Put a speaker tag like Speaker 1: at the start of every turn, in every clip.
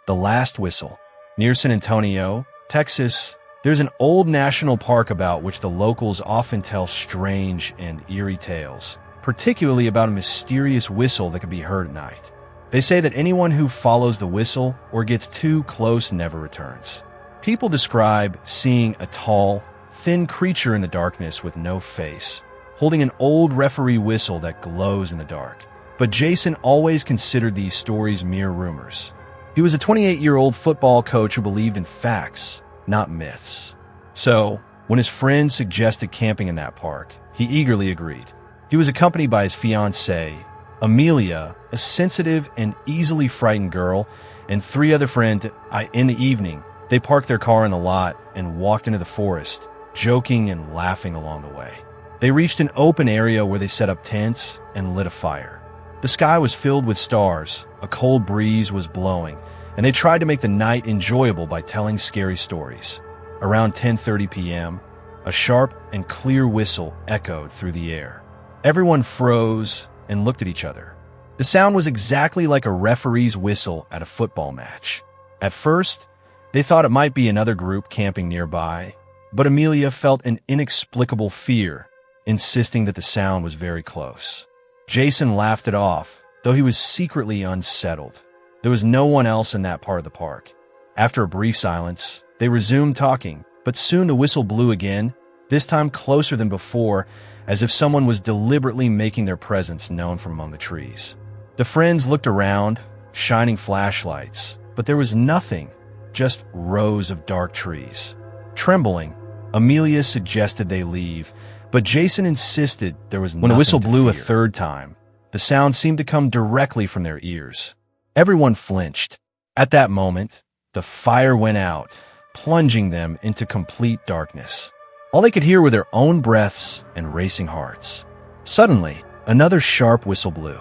Speaker 1: The Last Whistle. Near San Antonio, Texas, there's an old national park about which the locals often tell strange and eerie tales, particularly about a mysterious whistle that can be heard at night. They say that anyone who follows the whistle or gets too close never returns. People describe seeing a tall, thin creature in the darkness with no face, holding an old referee whistle that glows in the dark. But Jason always considered these stories mere rumors. He was a 28-year-old football coach who believed in facts, not myths. So, when his friends suggested camping in that park, he eagerly agreed. He was accompanied by his fiancée, Amelia, a sensitive and easily frightened girl, and 3 other friends. In the evening, they parked their car in the lot and walked into the forest, joking and laughing along the way. They reached an open area where they set up tents and lit a fire. The sky was filled with stars, a cold breeze was blowing, and they tried to make the night enjoyable by telling scary stories. Around 10:30 p.m., a sharp and clear whistle echoed through the air. Everyone froze and looked at each other. The sound was exactly like a referee's whistle at a football match. At first, they thought it might be another group camping nearby, but Amelia felt an inexplicable fear, insisting that the sound was very close. Jason laughed it off, though he was secretly unsettled. There was no one else in that part of the park. After a brief silence, they resumed talking, but soon the whistle blew again, this time closer than before, as if someone was deliberately making their presence known from among the trees. The friends looked around, shining flashlights, but there was nothing, just rows of dark trees. Trembling, Amelia suggested they leave, but Jason insisted there was nothing. When the whistle blew a third time, the sound seemed to come directly from their ears. Everyone flinched. At that moment, the fire went out, plunging them into complete darkness. All they could hear were their own breaths and racing hearts. Suddenly, another sharp whistle blew.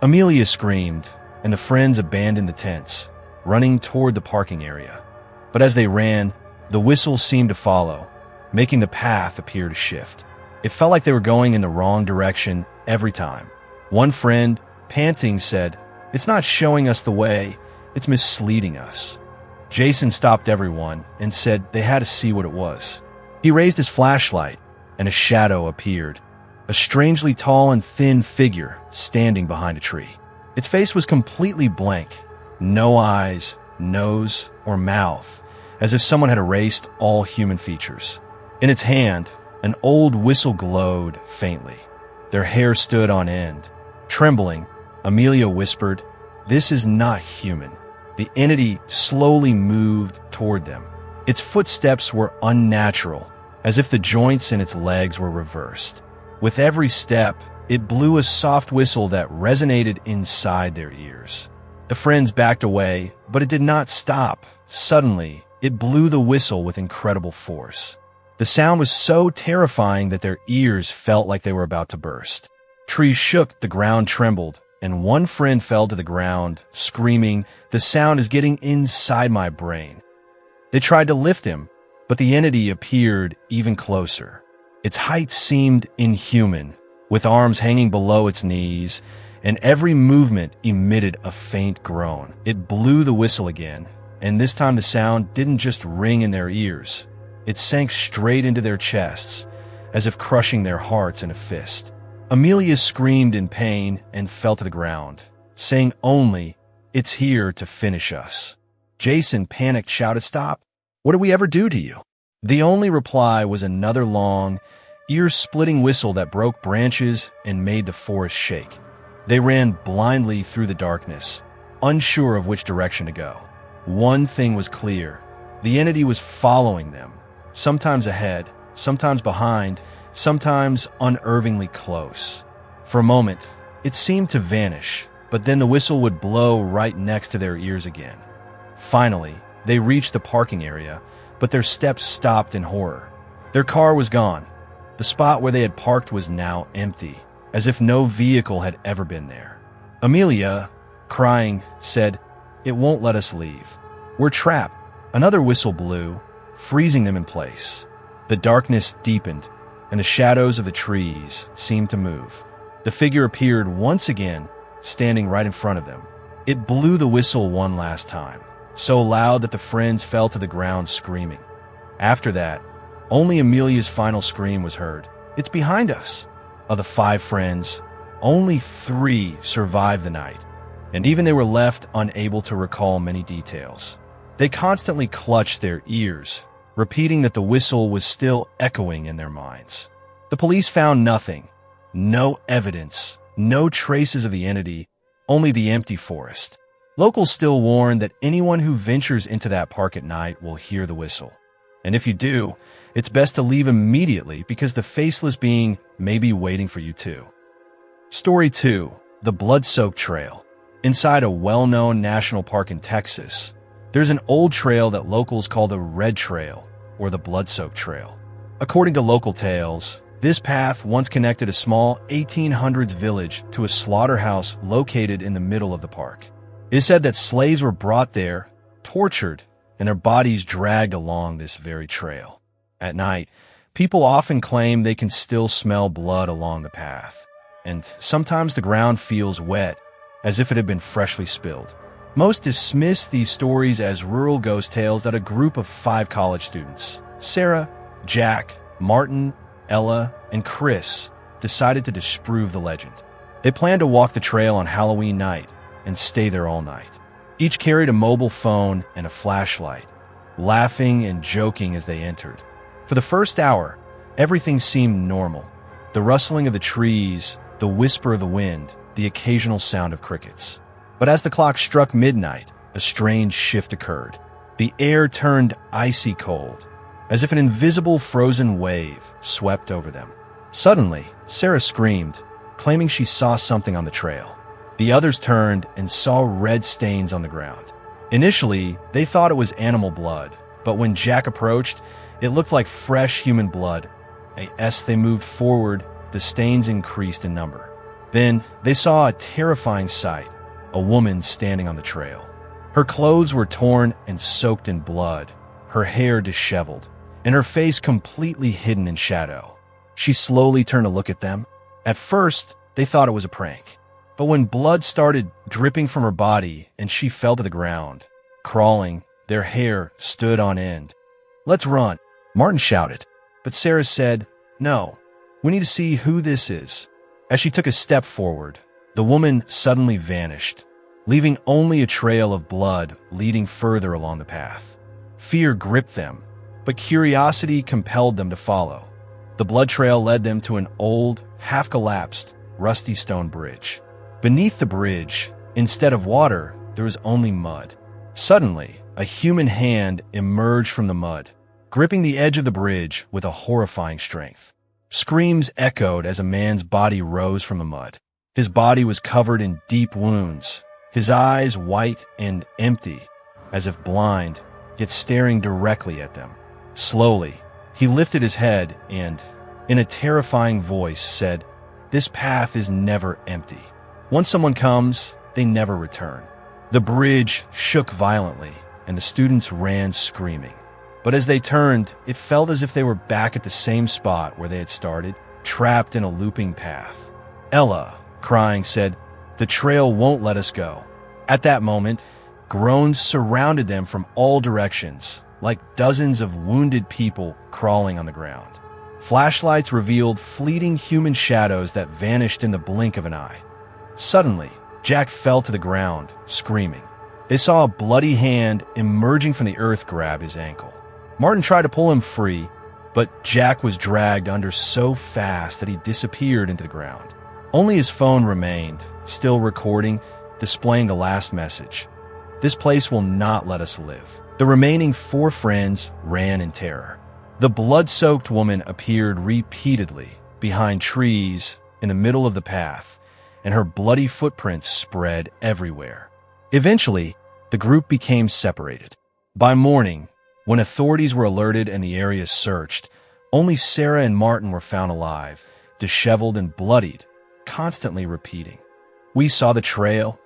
Speaker 1: Amelia screamed, and the friends abandoned the tents, running toward the parking area. But as they ran, the whistle seemed to follow, making the path appear to shift. It felt like they were going in the wrong direction every time. One friend, panting, said, "It's not showing us the way, it's misleading us." Jason stopped everyone and said they had to see what it was. He raised his flashlight, and a shadow appeared, a strangely tall and thin figure standing behind a tree. Its face was completely blank, no eyes, nose, or mouth, as if someone had erased all human features. In its hand, an old whistle glowed faintly. Their hair stood on end. Trembling, Amelia whispered, "This is not human." The entity slowly moved toward them. Its footsteps were unnatural, as if the joints in its legs were reversed. With every step, it blew a soft whistle that resonated inside their ears. The friends backed away, but it did not stop. Suddenly, it blew the whistle with incredible force. The sound was so terrifying that their ears felt like they were about to burst. Trees shook, the ground trembled, and one friend fell to the ground, screaming, "The sound is getting inside my brain." They tried to lift him, but the entity appeared even closer. Its height seemed inhuman, with arms hanging below its knees, and every movement emitted a faint groan. It blew the whistle again, and this time the sound didn't just ring in their ears. It sank straight into their chests, as if crushing their hearts in a fist. Amelia screamed in pain and fell to the ground, saying only, "It's here to finish us." Jason, panicked, shouted, "Stop! What did we ever do to you?" The only reply was another long, ear-splitting whistle that broke branches and made the forest shake. They ran blindly through the darkness, unsure of which direction to go. One thing was clear. The entity was following them, sometimes ahead, sometimes behind, sometimes unnervingly close. For a moment, it seemed to vanish, but then the whistle would blow right next to their ears again. Finally, they reached the parking area, but their steps stopped in horror. Their car was gone. The spot where they had parked was now empty, as if no vehicle had ever been there. Amelia, crying, said, "It won't let us leave. We're trapped." Another whistle blew, freezing them in place. The darkness deepened, and the shadows of the trees seemed to move. The figure appeared once again, standing right in front of them. It blew the whistle one last time, so loud that the friends fell to the ground screaming. After that, only Amelia's final scream was heard. "It's behind us." Of the 5 friends, only 3 survived the night, and even they were left unable to recall many details. They constantly clutched their ears, repeating that the whistle was still echoing in their minds. The police found nothing, no evidence, no traces of the entity, only the empty forest. Locals still warn that anyone who ventures into that park at night will hear the whistle. And if you do, it's best to leave immediately because the faceless being may be waiting for you too. Story 2. The Blood-Soaked Trail. Inside a well-known national park in Texas, there's an old trail that locals call the Red Trail, or the Blood-Soaked Trail. According to local tales, this path once connected a small 1800s village to a slaughterhouse located in the middle of the park. It is said that slaves were brought there, tortured, and their bodies dragged along this very trail. At night, people often claim they can still smell blood along the path, and sometimes the ground feels wet, as if it had been freshly spilled. Most dismiss these stories as rural ghost tales that a group of 5 college students, Sarah, Jack, Martin, Ella, and Chris, decided to disprove the legend. They planned to walk the trail on Halloween night and stay there all night. Each carried a mobile phone and a flashlight, laughing and joking as they entered. For the first hour, everything seemed normal. The rustling of the trees, the whisper of the wind, the occasional sound of crickets. But as the clock struck midnight, a strange shift occurred. The air turned icy cold, as if an invisible frozen wave swept over them. Suddenly, Sarah screamed, claiming she saw something on the trail. The others turned and saw red stains on the ground. Initially, they thought it was animal blood, but when Jack approached, it looked like fresh human blood. As they moved forward, the stains increased in number. Then, they saw a terrifying sight, a woman standing on the trail. Her clothes were torn and soaked in blood, her hair disheveled, and her face completely hidden in shadow. She slowly turned to look at them. At first, they thought it was a prank. But when blood started dripping from her body and she fell to the ground, crawling, their hair stood on end. "Let's run," Martin shouted. But Sarah said, "No, we need to see who this is." As she took a step forward, the woman suddenly vanished, leaving only a trail of blood leading further along the path. Fear gripped them, but curiosity compelled them to follow. The blood trail led them to an old, half-collapsed, rusty stone bridge. Beneath the bridge, instead of water, there was only mud. Suddenly, a human hand emerged from the mud, gripping the edge of the bridge with a horrifying strength. Screams echoed as a man's body rose from the mud. His body was covered in deep wounds, his eyes white and empty, as if blind, yet staring directly at them. Slowly, he lifted his head and, in a terrifying voice, said, "This path is never empty. Once someone comes, they never return." The bridge shook violently, and the students ran screaming. But as they turned, it felt as if they were back at the same spot where they had started, trapped in a looping path. Ella, crying, said, "The trail won't let us go." At that moment, groans surrounded them from all directions, like dozens of wounded people crawling on the ground. Flashlights revealed fleeting human shadows that vanished in the blink of an eye. Suddenly, Jack fell to the ground, screaming. They saw a bloody hand emerging from the earth grab his ankle. Martin tried to pull him free, but Jack was dragged under so fast that he disappeared into the ground. Only his phone remained, still recording, displaying the last message. "This place will not let us live." The remaining 4 friends ran in terror. The blood-soaked woman appeared repeatedly behind trees in the middle of the path, and her bloody footprints spread everywhere. Eventually, the group became separated. By morning, when authorities were alerted and the area searched, only Sarah and Martin were found alive, disheveled and bloodied, constantly repeating, "We saw the trail.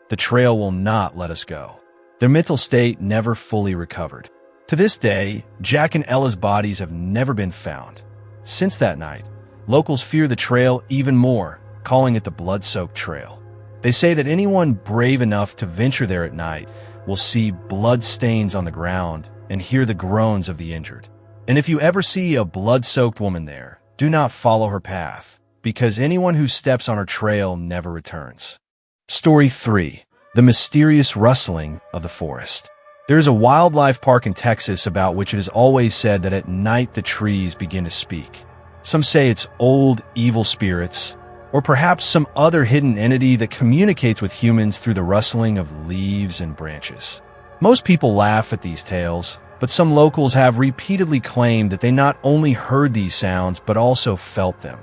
Speaker 1: The trail will not let us go." Their mental state never fully recovered. To this day, Jack and Ella's bodies have never been found. Since that night, locals fear the trail even more, calling it the Blood-Soaked Trail. They say that anyone brave enough to venture there at night will see blood stains on the ground and hear the groans of the injured. And if you ever see a blood-soaked woman there, do not follow her path, because anyone who steps on her trail never returns. Story 3. The mysterious rustling of the forest. There is a wildlife park in Texas about which it is always said that at night the trees begin to speak. Some say it's old, evil spirits, or perhaps some other hidden entity that communicates with humans through the rustling of leaves and branches. Most people laugh at these tales, but some locals have repeatedly claimed that they not only heard these sounds but also felt them,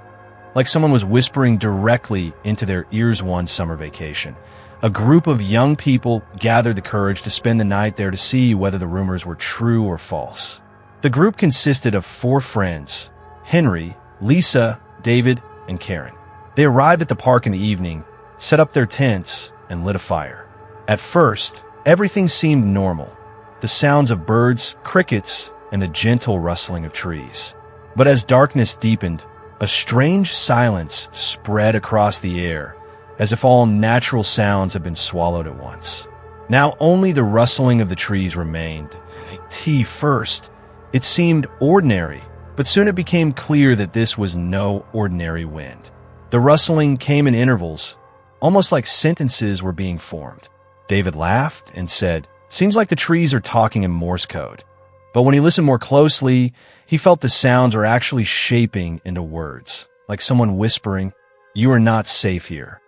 Speaker 1: like someone was whispering directly into their ears one summer vacation. A group of young people gathered the courage to spend the night there to see whether the rumors were true or false. The group consisted of 4 friends: Henry, Lisa, David, and Karen. They arrived at the park in the evening, set up their tents, and lit a fire. At first, everything seemed normal. The sounds of birds, crickets, and the gentle rustling of trees. But as darkness deepened, a strange silence spread across the air, as if all natural sounds had been swallowed at once. Now only the rustling of the trees remained. First, it seemed ordinary, but soon it became clear that this was no ordinary wind. The rustling came in intervals, almost like sentences were being formed. David laughed and said, "Seems like the trees are talking in Morse code." But when he listened more closely, he felt the sounds were actually shaping into words, like someone whispering, "You are not safe here."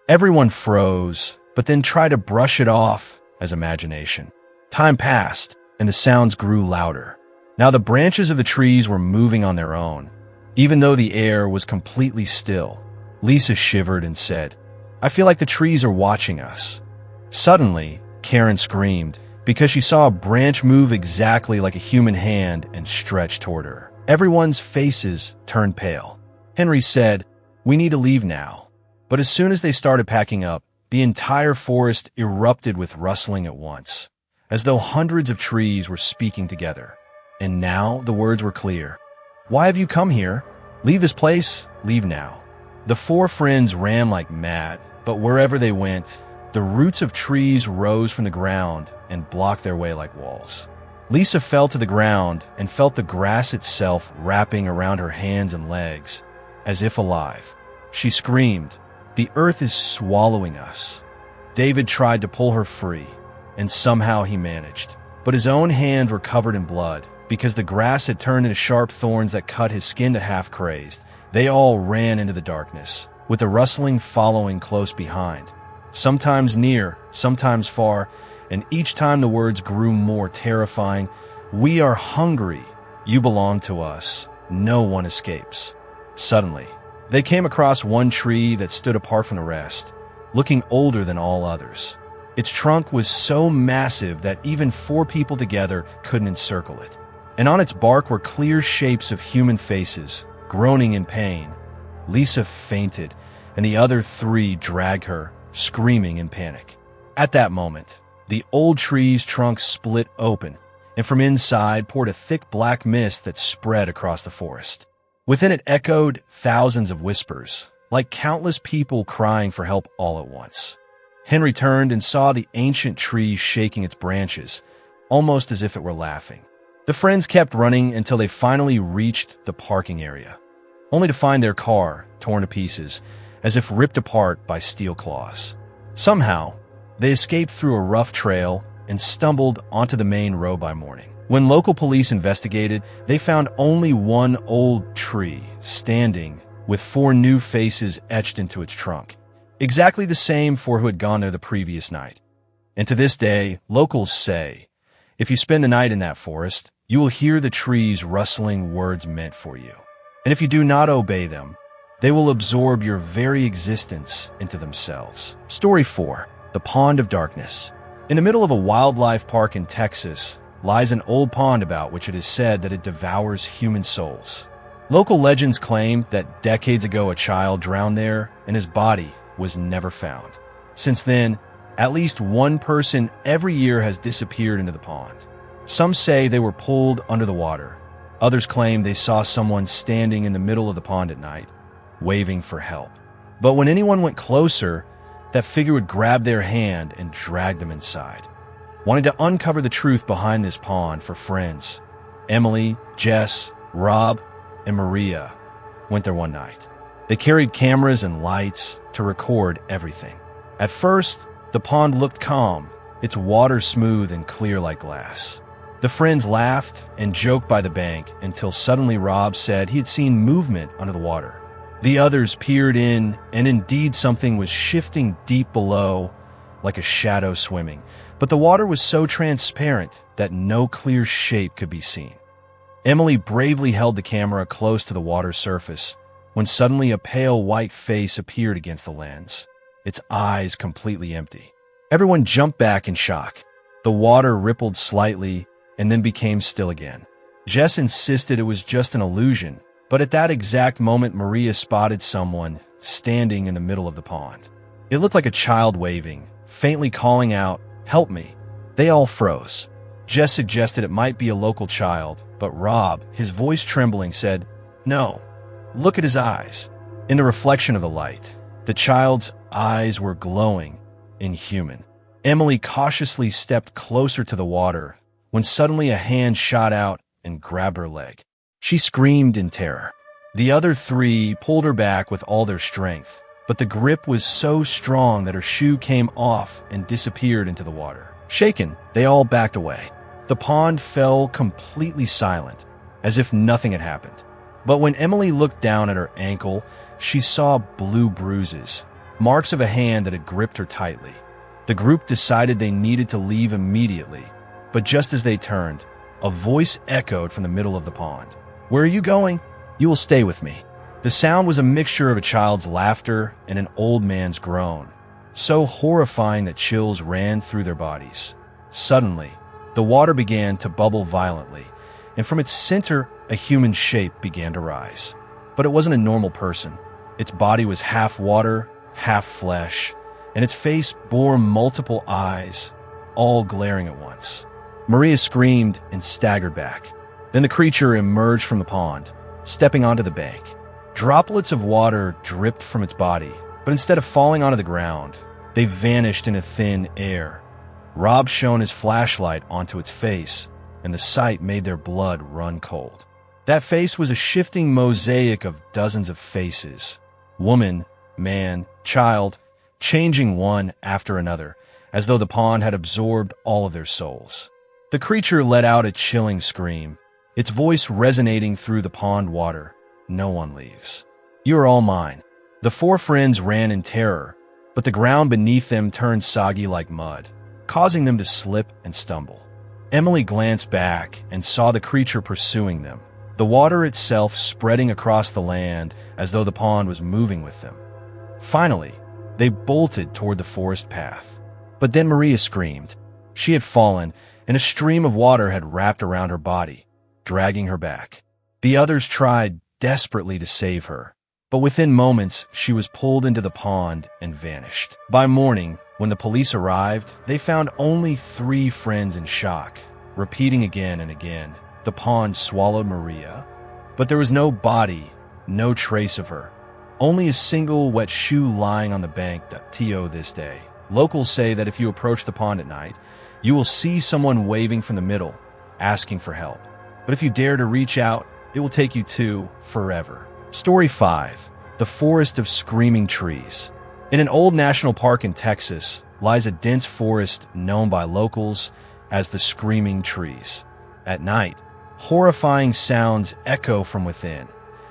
Speaker 1: Everyone froze, but then tried to brush it off as imagination. Time passed, and the sounds grew louder. Now the branches of the trees were moving on their own, even though the air was completely still. Lisa shivered and said, "I feel like the trees are watching us." Suddenly, Karen screamed, because she saw a branch move exactly like a human hand and stretch toward her. Everyone's faces turned pale. Henry said, "We need to leave now." But as soon as they started packing up, the entire forest erupted with rustling at once, as though hundreds of trees were speaking together. And now the words were clear. "Why have you come here? Leave this place, leave now." The 4 friends ran like mad, but wherever they went, the roots of trees rose from the ground and blocked their way like walls. Lisa fell to the ground and felt the grass itself wrapping around her hands and legs, as if alive. She screamed, "The earth is swallowing us." David tried to pull her free, and somehow he managed. But his own hands were covered in blood, because the grass had turned into sharp thorns that cut his skin to half crazed. They all ran into the darkness, with the rustling following close behind, sometimes near, sometimes far, and each time the words grew more terrifying. "We are hungry. You belong to us. No one escapes." Suddenly, they came across one tree that stood apart from the rest, looking older than all others. Its trunk was so massive that even 4 people together couldn't encircle it. And on its bark were clear shapes of human faces, groaning in pain. Lisa fainted, and the other 3 dragged her, screaming in panic. At that moment, the old tree's trunk split open, and from inside poured a thick black mist that spread across the forest. Within it echoed thousands of whispers, like countless people crying for help all at once. Henry turned and saw the ancient tree shaking its branches, almost as if it were laughing. The friends kept running until they finally reached the parking area, only to find their car torn to pieces, as if ripped apart by steel claws. Somehow, they escaped through a rough trail and stumbled onto the main road by morning. When local police investigated, they found only one old tree standing with 4 new faces etched into its trunk, exactly the same 4 who had gone there the previous night. And to this day, locals say, if you spend the night in that forest, you will hear the trees rustling words meant for you. And if you do not obey them, they will absorb your very existence into themselves. Story 4. The Pond of Darkness. In the middle of a wildlife park in Texas lies an old pond about which it is said that it devours human souls. Local legends claim that decades ago a child drowned there and his body was never found. Since then, at least one person every year has disappeared into the pond. Some say they were pulled under the water. Others claim they saw someone standing in the middle of the pond at night, waving for help. But when anyone went closer, that figure would grab their hand and drag them inside. wanting to uncover the truth behind this pond for friends. Emily, Jess, Rob, and Maria went there one night. They carried cameras and lights to record everything. At first, the pond looked calm, its water smooth and clear like glass. The friends laughed and joked by the bank until suddenly Rob said he had seen movement under the water. The others peered in, and indeed something was shifting deep below, like a shadow swimming. But the water was so transparent that no clear shape could be seen. Emily bravely held the camera close to the water's surface when suddenly a pale white face appeared against the lens, its eyes completely empty. Everyone jumped back in shock. The water rippled slightly and then became still again. Jess insisted it was just an illusion, but at that exact moment Maria spotted someone standing in the middle of the pond. It looked like a child waving, faintly calling out, "Help me." They all froze. Jess suggested it might be a local child, but Rob, his voice trembling, said, "No, look at his eyes." In the reflection of the light, the child's eyes were glowing, inhuman. Emily cautiously stepped closer to the water when suddenly a hand shot out and grabbed her leg. She screamed in terror. The other three pulled her back with all their strength, but the grip was so strong that her shoe came off and disappeared into the water. Shaken, they all backed away. The pond fell completely silent, as if nothing had happened. But when Emily looked down at her ankle, she saw blue bruises, marks of a hand that had gripped her tightly. The group decided they needed to leave immediately, but just as they turned, a voice echoed from the middle of the pond. "Where are you going?" "You will stay with me." The sound was a mixture of a child's laughter and an old man's groan, so horrifying that chills ran through their bodies. Suddenly, the water began to bubble violently, and from its center, a human shape began to rise. But it wasn't a normal person. Its body was half water, half flesh, and its face bore multiple eyes, all glaring at once. Maria screamed and staggered back. Then the creature emerged from the pond, stepping onto the bank. Droplets of water dripped from its body, but instead of falling onto the ground, they vanished into thin air. Rob shone his flashlight onto its face, and the sight made their blood run cold. That face was a shifting mosaic of dozens of faces. Woman, man, child, changing one after another, as though the pond had absorbed all of their souls. The creature let out a chilling scream, its voice resonating through the pond water. "No one leaves. You are all mine." The four friends ran in terror, but the ground beneath them turned soggy like mud, causing them to slip and stumble. Emily glanced back and saw the creature pursuing them, the water itself spreading across the land as though the pond was moving with them. Finally, they bolted toward the forest path. But then Maria screamed. She had fallen, and a stream of water had wrapped around her body, dragging her back. The others tried desperately to save her, but within moments she was pulled into the pond and vanished. By morning, when the police arrived, they found only 3 friends in shock, repeating again and again, "The pond swallowed Maria." But there was no body, no trace of her, only a single wet shoe lying on the bank to this day. Locals say that if you approach the pond at night, you will see someone waving from the middle, asking for help. But if you dare to reach out, it will take you to forever. Story 5. The Forest of Screaming Trees. In an old national park in Texas lies a dense forest known by locals as the Screaming Trees. At night, horrifying sounds echo from within,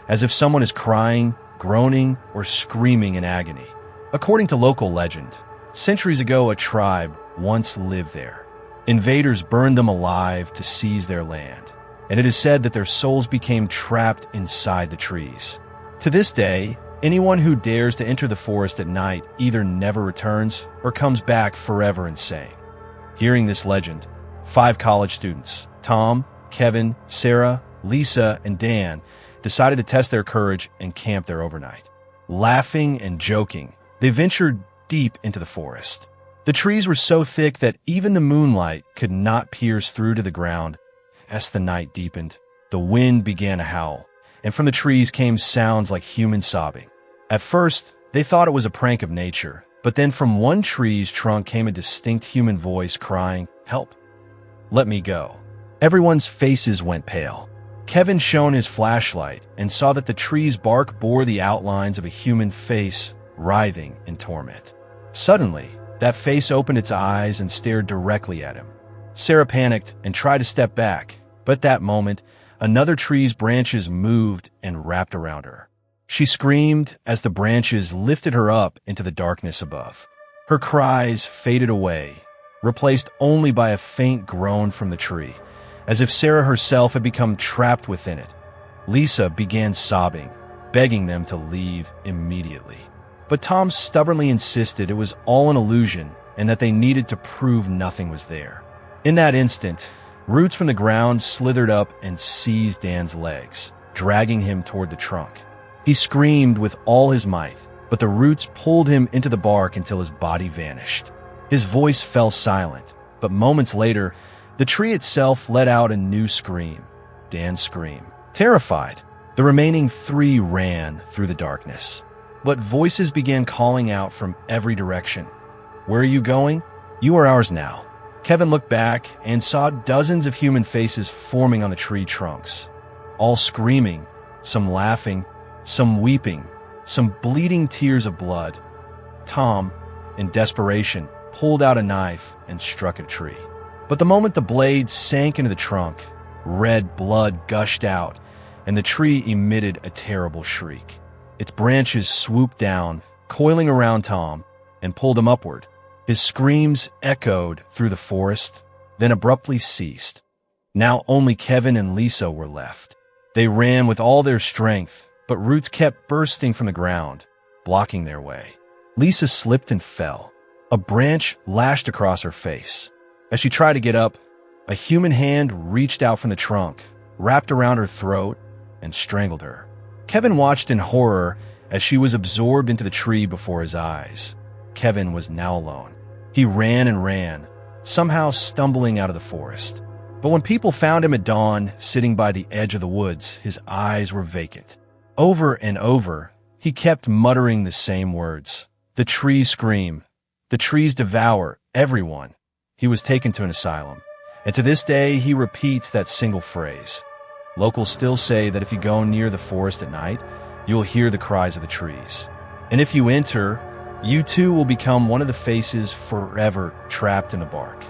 Speaker 1: as if someone is crying, groaning, or screaming in agony. According to local legend, centuries ago a tribe once lived there. Invaders burned them alive to seize their land, and it is said that their souls became trapped inside the trees. To this day, anyone who dares to enter the forest at night either never returns or comes back forever insane. Hearing this legend, 5 college students, Tom, Kevin, Sarah, Lisa, and Dan, decided to test their courage and camp there overnight. Laughing and joking, they ventured deep into the forest. The trees were so thick that even the moonlight could not pierce through to the ground. As the night deepened, the wind began to howl, and from the trees came sounds like human sobbing. At first, they thought it was a prank of nature, but then from one tree's trunk came a distinct human voice crying, Help. Let me go. Everyone's faces went pale. Kevin shone his flashlight and saw that the tree's bark bore the outlines of a human face writhing in torment. Suddenly, that face opened its eyes and stared directly at him. Sarah panicked and tried to step back, but at that moment, another tree's branches moved and wrapped around her. She screamed as the branches lifted her up into the darkness above. Her cries faded away, replaced only by a faint groan from the tree, as if Sarah herself had become trapped within it. Lisa began sobbing, begging them to leave immediately. But Tom stubbornly insisted it was all an illusion and that they needed to prove nothing was there. In that instant, roots from the ground slithered up and seized Dan's legs, dragging him toward the trunk. He screamed with all his might, but the roots pulled him into the bark until his body vanished. His voice fell silent, but moments later, the tree itself let out a new scream. Dan's scream. Terrified, the remaining three ran through the darkness. But voices began calling out from every direction. Where are you going? You are ours now. Kevin looked back and saw dozens of human faces forming on the tree trunks, all screaming, some laughing, some weeping, some bleeding tears of blood. Tom, in desperation, pulled out a knife and struck a tree. But the moment the blade sank into the trunk, red blood gushed out, and the tree emitted a terrible shriek. Its branches swooped down, coiling around Tom, and pulled him upward. His screams echoed through the forest, then abruptly ceased. Now only Kevin and Lisa were left. They ran with all their strength, but roots kept bursting from the ground, blocking their way. Lisa slipped and fell. A branch lashed across her face. As she tried to get up, a human hand reached out from the trunk, wrapped around her throat, and strangled her. Kevin watched in horror as she was absorbed into the tree before his eyes. Kevin was now alone. He ran and ran, somehow stumbling out of the forest. But when people found him at dawn, sitting by the edge of the woods, his eyes were vacant. Over and over, he kept muttering the same words. The trees scream. The trees devour everyone. He was taken to an asylum, and to this day he repeats that single phrase. Locals still say that if you go near the forest at night, you will hear the cries of the trees. And if you enter, you too will become one of the faces forever trapped in the bark.